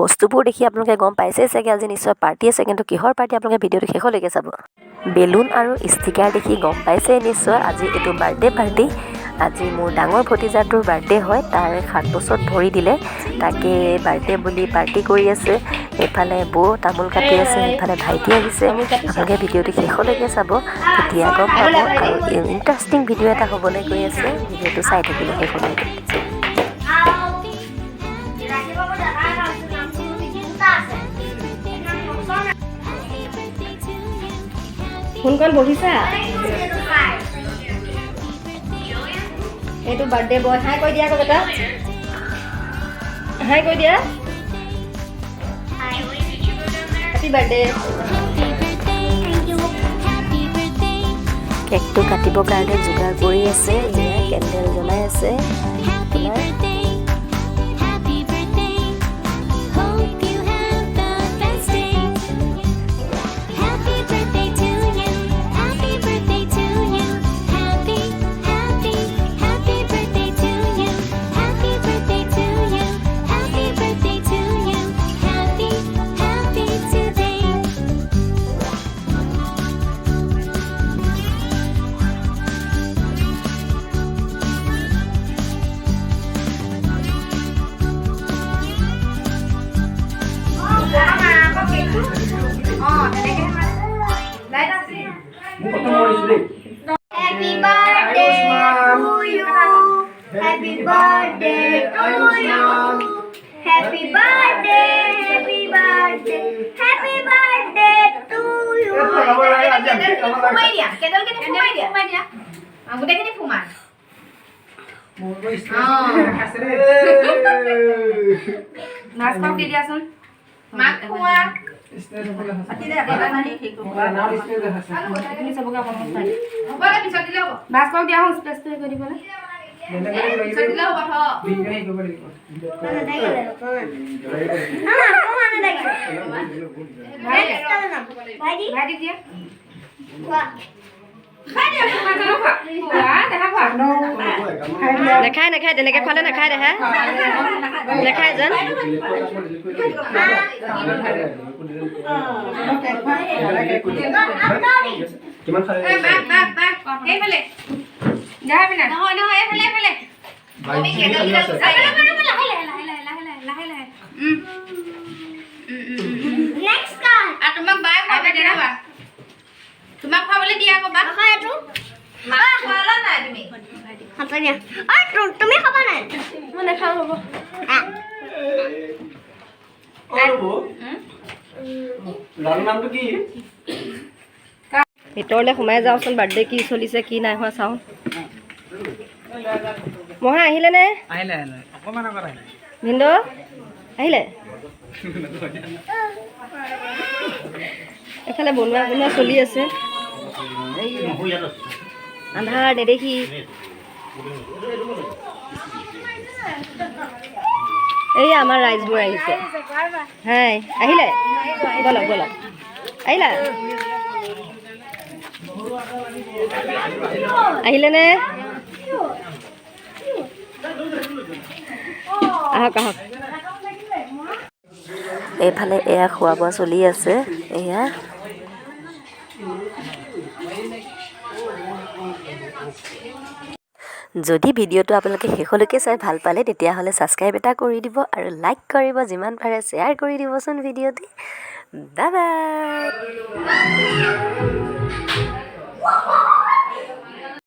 বস্তুবোৰ দেখি আপোনালোকে গম পাইছেই চাগে আজি নিশ্চয় পাৰ্টি আছে, কিন্তু কিহৰ পাৰ্টি আপোনালোকে ভিডিঅ'টো শেষলৈকে চাব। বেলুন আৰু ষ্টিকাৰ দেখি গম পাইছেই নিশ্চয় আজি এইটো বাৰ্থডে পাৰ্টি। আজি মোৰ ডাঙৰ ভতিজাটোৰ বাৰ্থডে হয়, তাৰ 7 বছৰ ভৰি দিলে, তাকে বাৰ্থডে বুলি পাৰ্টি কৰি আছে। এইফালে বৌ তামোল কাটি আছে, এইফালে ভাইটি আহিছে। আপোনালোকে ভিডিঅ'টো শেষলৈকে চাব, তেতিয়া গম পাব। আৰু ইণ্টাৰেষ্টিং ভিডিঅ' এটা হ'বলৈ গৈ আছে, ভিডিঅ'টো চাই থাকিলে শেষলৈকে। কোনখন বহিছা? এইটো বাৰ্থডে বয়। হাই কৈ দিয়া আকৌ বেটা, হাই কৈ দিয়া। Happy birthday. কেকটো কাটিবৰ কাৰণে যোগাৰ কৰি আছে, কেণ্ডেল জ্বলাই আছে। Happy birthday to you. Happy birthday to you. Happy birthday, happy birthday, happy birthday to you. Fumai dia, kedal kene fumai dia. Anggude kene fumai. Nas kau ke dia sun. Mak khua. নাখায় নাখায় তেনেকৈ খোৱালে নাখায় দেহা নাখায় যেন কিমান খালে এইফালে যাবি না নহয় নহয় এইফালে এইফালে তুমি কেডাল কেডাল চাই লাহে নেক্সট কাট আ তোমাক বাই খাবে দেনা বা তোমাক খাবলৈ দিয়া আকৌ বা খায় তো মা খোৱালা নাই তুমি খাবনিয়া আ তুমি খাবা নাই মই নাখাও হ'ব লালু নামটো কি? ভিতৰলৈ সোমাই যাওঁচোন, বাৰ্থডে কি চলিছে কি নাই হোৱা চাওঁ। মহা আহিলে নে? আহিলে আহিলে অকণমান আগত আহিলে। ভিন্দ আহিলে? এফালে বনোৱা বনোৱা চলি আছে, আন্ধাৰ নেদেখি। এই আমাৰ ৰাইজবোৰ আহিছে। হাই আহিলে? বলক বলক আহিলা? আহিলেনে? আহক আহক। এইফালে এয়া খোৱা বোৱা চলি আছে। এয়া যদি ভিডিঅ'টো আপোনালোকে শেষলৈকে চাই ভাল পালে তেতিয়াহ'লে ছাবস্ক্ৰাইব এটা কৰি দিব আৰু লাইক কৰিব, যিমান পাৰে শ্বেয়াৰ কৰি দিবচোন ভিডিঅ'টি। Bye bye.